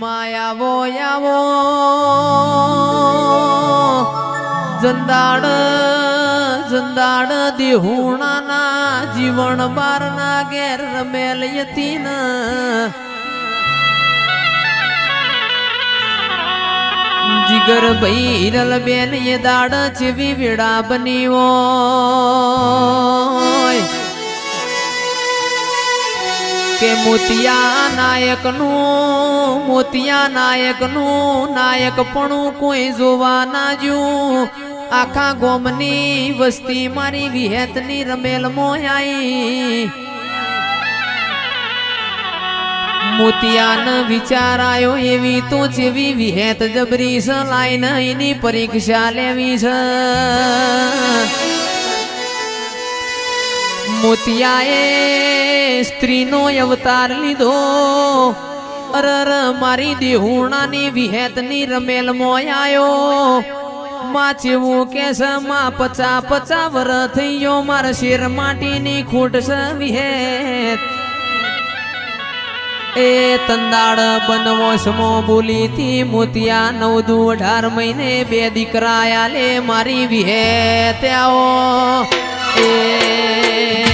માયાવો આવો જંદાડ જંદાડ દેહુણાના જીવન બારના ઘેર રમેલ યતીન જીગર ભાઈ હિરલ બેન એ દાડ જેવી વેડા બની હોય કે મોતિયા નાયકનું નાયકપણું કોઈ જોવા ના જ્યું આખા ગોમની વસ્તી મારી વિહેતની રમેલ મોયાઈ મોતિયાન વિચાર આયો એવી તો જેવી વિહેત જબરી છે લાઈન એની પરીક્ષા લેવી છે મોતિયાએ સ્ત્રીનો અવતાર લીધો અરર મારી દેહુણાની વિહેતની રમેલ મોયાયો માં ચેવું કે છે માં 50 વરસ થઈ ગયો મારા શેર માટીની ખૂટ છે વિહેત એ તંદાળ બનવો સમો બોલી તી મોતિયા 9 દુ 18 મહિને 2 દીકરા આલે મારી વિહેત આવો એ